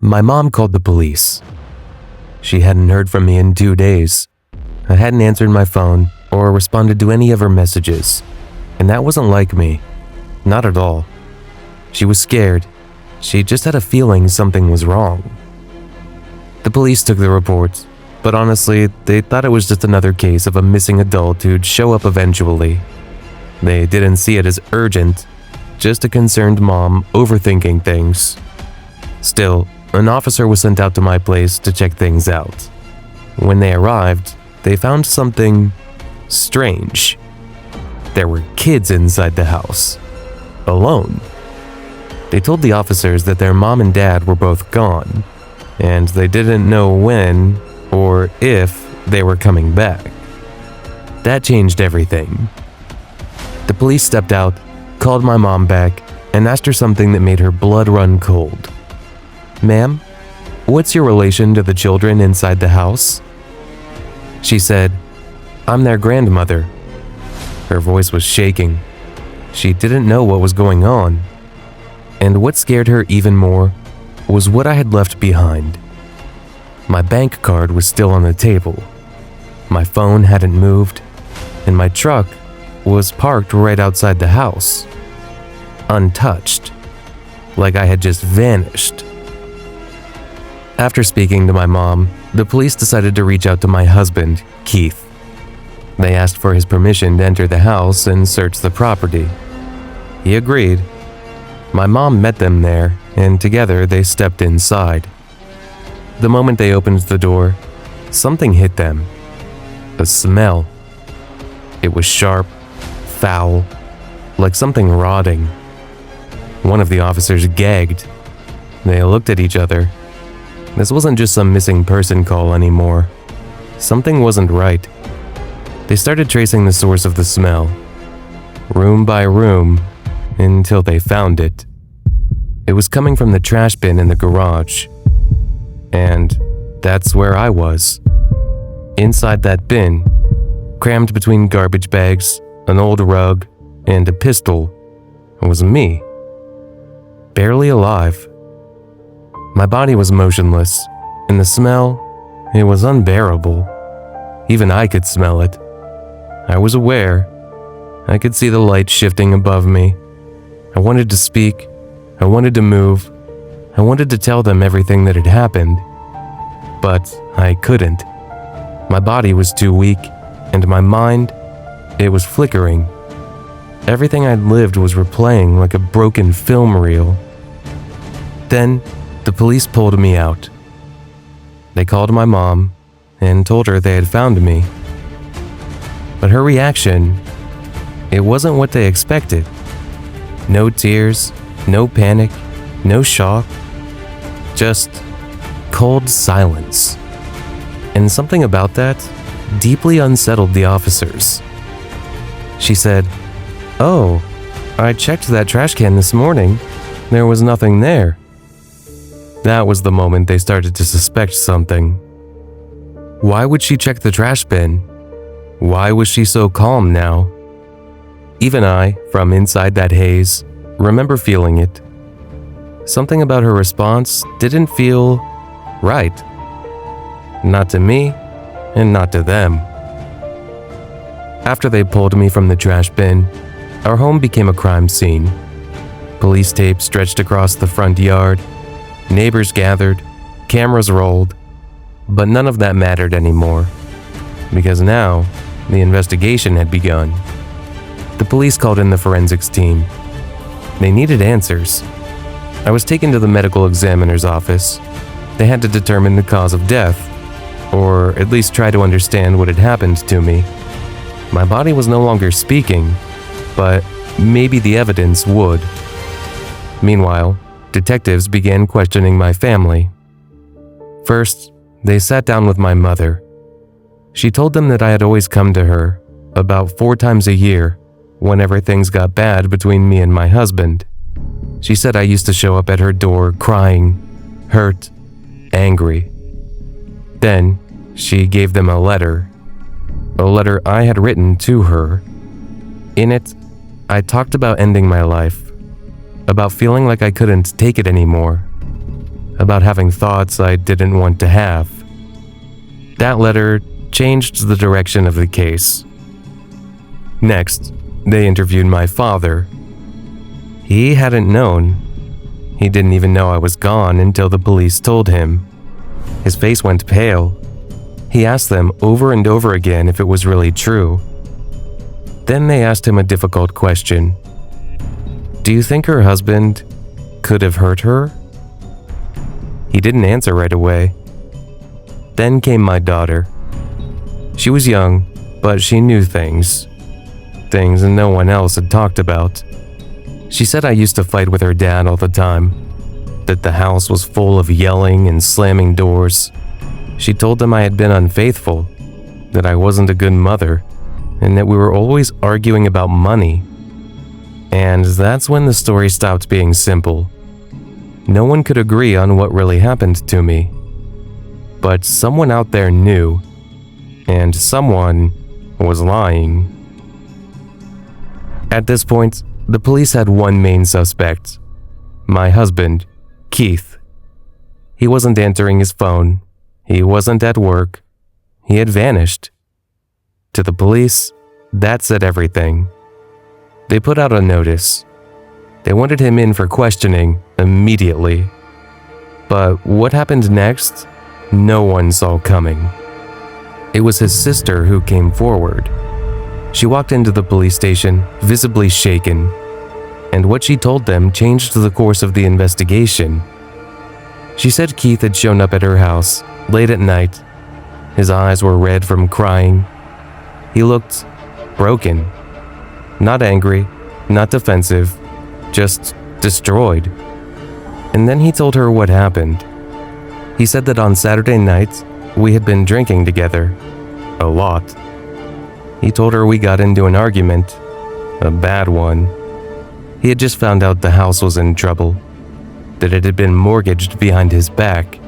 My mom called the police. She hadn't heard from me in 2 days. I hadn't answered my phone or responded to any of her messages, and that wasn't like me. Not at all. She was scared. She just had a feeling something was wrong. The police took the report, but honestly, they thought it was just another case of a missing adult who'd show up eventually. They didn't see it as urgent, just a concerned mom overthinking things. Still, an officer was sent out to my place to check things out. When they arrived, they found something strange. There were kids inside the house, alone. They told the officers that their mom and dad were both gone, and they didn't know when or if they were coming back. That changed everything. The police stepped out, called my mom back, and asked her something that made her blood run cold. "Ma'am, what's your relation to the children inside the house?" She said, "I'm their grandmother." Her voice was shaking. She didn't know what was going on. And what scared her even more was what I had left behind. My bank card was still on the table. My phone hadn't moved, and my truck was parked right outside the house, untouched, like I had just vanished. After speaking to my mom, the police decided to reach out to my husband, Keith. They asked for his permission to enter the house and search the property. He agreed. My mom met them there, and together they stepped inside. The moment they opened the door, something hit them. A smell. It was sharp, foul, like something rotting. One of the officers gagged. They looked at each other. This wasn't just some missing person call anymore. Something wasn't right. They started tracing the source of the smell, room by room, until they found it. It was coming from the trash bin in the garage. And that's where I was. Inside that bin, crammed between garbage bags, an old rug, and a pistol, was me. Barely alive. My body was motionless, and the smell, it was unbearable. Even I could smell it. I was aware. I could see the light shifting above me. I wanted to speak. I wanted to move. I wanted to tell them everything that had happened. But I couldn't. My body was too weak, and my mind, it was flickering. Everything I'd lived was replaying like a broken film reel. Then, the police pulled me out. They called my mom and told her they had found me. But her reaction, it wasn't what they expected. No tears, no panic, no shock, just cold silence. And something about that deeply unsettled the officers. She said, "Oh, I checked that trash can this morning. There was nothing there." That was the moment they started to suspect something. Why would she check the trash bin? Why was she so calm now? Even I, from inside that haze, remember feeling it. Something about her response didn't feel right. Not to me, and not to them. After they pulled me from the trash bin, our home became a crime scene. Police tape stretched across the front yard. Neighbors gathered, cameras rolled, but none of that mattered anymore, because now the investigation had begun. The police called in the forensics team. They needed answers. I was taken to the medical examiner's office. They had to determine the cause of death, or at least try to understand what had happened to me. My body was no longer speaking, but maybe the evidence would. Meanwhile, detectives began questioning my family. First, they sat down with my mother. She told them that I had always come to her, about 4 times a year, whenever things got bad between me and my husband. She said I used to show up at her door crying, hurt, angry. Then, she gave them a letter I had written to her. In it, I talked about ending my life, about feeling like I couldn't take it anymore, about about having thoughts I didn't want to have. That letter changed the direction of the case. Next, they interviewed my father. He hadn't known. He didn't even know I was gone until the police told him. His face went pale. He asked them over and over again if it was really true. Then they asked him a difficult question. Do you think her husband could have hurt her? He didn't answer right away. Then came my daughter. She was young, but she knew things no one else had talked about. She said I used to fight with her dad all the time, that the house was full of yelling and slamming doors. She told them I had been unfaithful, that I wasn't a good mother, and that we were always arguing about money. And that's when the story stopped being simple. No one could agree on what really happened to me. But someone out there knew, and someone was lying. At this point, the police had one main suspect, my husband, Keith. He wasn't answering his phone. He wasn't at work. He had vanished. To the police, that said everything. They put out a notice. They wanted him in for questioning immediately. But what happened next, no one saw coming. It was his sister who came forward. She walked into the police station, visibly shaken, and what she told them changed the course of the investigation. She said Keith had shown up at her house late at night. His eyes were red from crying. He looked broken. Not angry, not defensive, just destroyed. And then he told her what happened. He said that on Saturday night, we had been drinking together. A lot. He told her we got into an argument. A bad one. He had just found out the house was in trouble. That it had been mortgaged behind his back.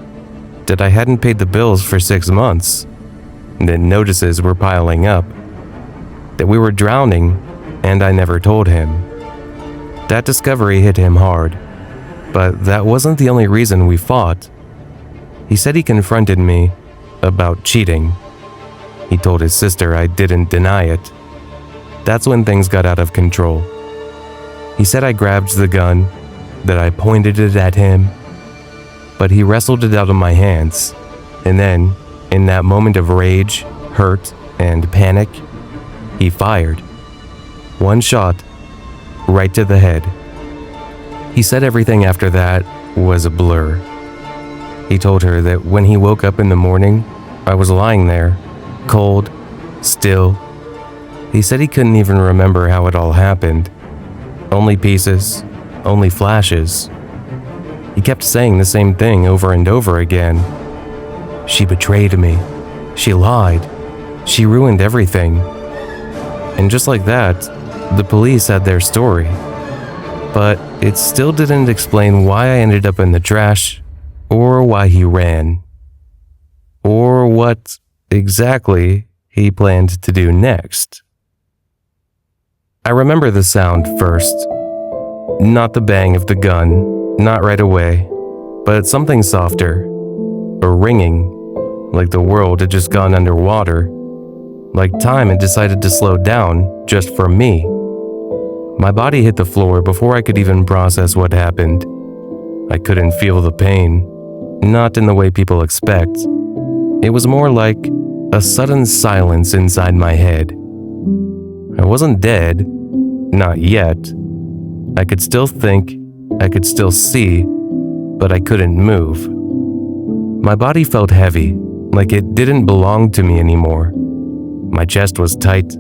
That I hadn't paid the bills for 6 months. That notices were piling up. That we were drowning, and I never told him. That discovery hit him hard. But that wasn't the only reason we fought. He said he confronted me about cheating. He told his sister I didn't deny it. That's when things got out of control. He said I grabbed the gun, that I pointed it at him, but he wrestled it out of my hands, and then, in that moment of rage, hurt, and panic, he fired. One shot, right to the head. He said everything after that was a blur. He told her that when he woke up in the morning, I was lying there, cold, still. He said he couldn't even remember how it all happened. Only pieces, only flashes. He kept saying the same thing over and over again. She betrayed me. She lied. She ruined everything. And just like that, the police had their story. But it still didn't explain why I ended up in the trash, or why he ran, or what exactly he planned to do next. I remember the sound first. Not the bang of the gun, not right away, but something softer. A ringing, like the world had just gone underwater, like time had decided to slow down just for me. My body hit the floor before I could even process what happened. I couldn't feel the pain, not in the way people expect. It was more like a sudden silence inside my head. I wasn't dead, not yet. I could still think, I could still see, but I couldn't move. My body felt heavy, like it didn't belong to me anymore. My chest was tight.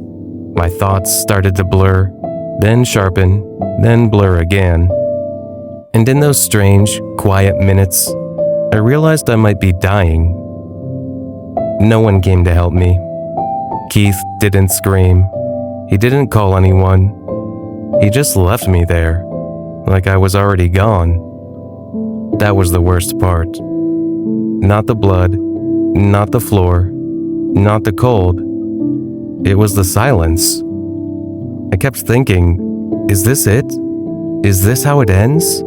My thoughts started to blur, then sharpen, then blur again. And in those strange, quiet minutes, I realized I might be dying. No one came to help me. Keith didn't scream. He didn't call anyone. He just left me there, like I was already gone. That was the worst part. Not the blood, not the floor, not the cold. It was the silence. I kept thinking, is this it? Is this how it ends?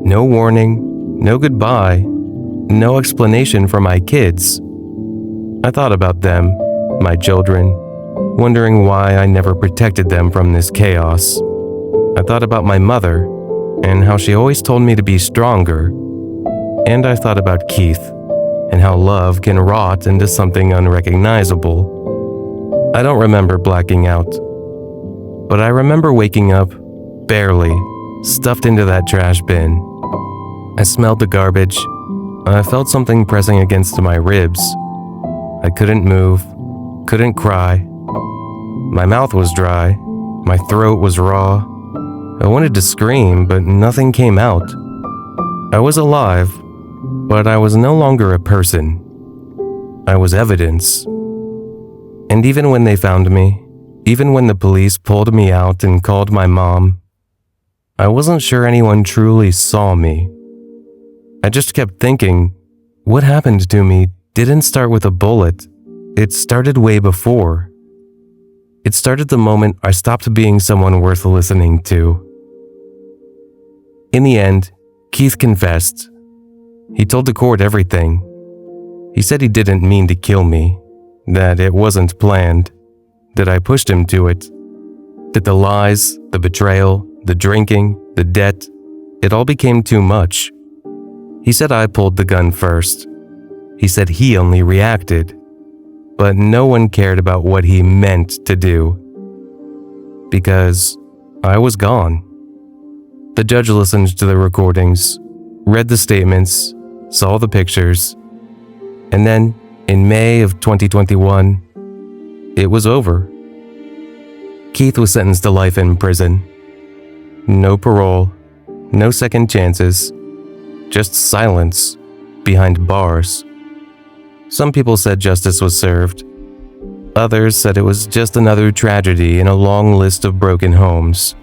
No warning, No goodbye. No explanation for my kids. I thought about them, my children, wondering why I never protected them from this chaos. I thought about my mother and how she always told me to be stronger. And I thought about Keith and how love can rot into something unrecognizable. I don't remember blacking out, but I remember waking up, barely, stuffed into that trash bin. I smelled the garbage. I felt something pressing against my ribs. I couldn't move, couldn't cry. My mouth was dry. My throat was raw. I wanted to scream, but nothing came out. I was alive, but I was no longer a person. I was evidence. And even when they found me, even when the police pulled me out and called my mom, I wasn't sure anyone truly saw me. I just kept thinking, what happened to me didn't start with a bullet. It started way before. It started the moment I stopped being someone worth listening to. In the end, Keith confessed. He told the court everything. He said he didn't mean to kill me, that it wasn't planned, that I pushed him to it, that the lies, the betrayal, the drinking, the debt, it all became too much. He said I pulled the gun first. He said he only reacted, but no one cared about what he meant to do, because I was gone. The judge listened to the recordings, read the statements, saw the pictures, and then, in May of 2021, it was over. Keith was sentenced to life in prison. No parole, no second chances, just silence behind bars. Some people said justice was served. Others said it was just another tragedy in a long list of broken homes.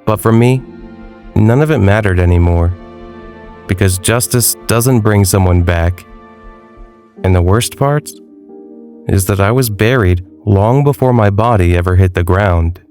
But for me, none of it mattered anymore, because justice doesn't bring someone back. And the worst part is that I was buried long before my body ever hit the ground.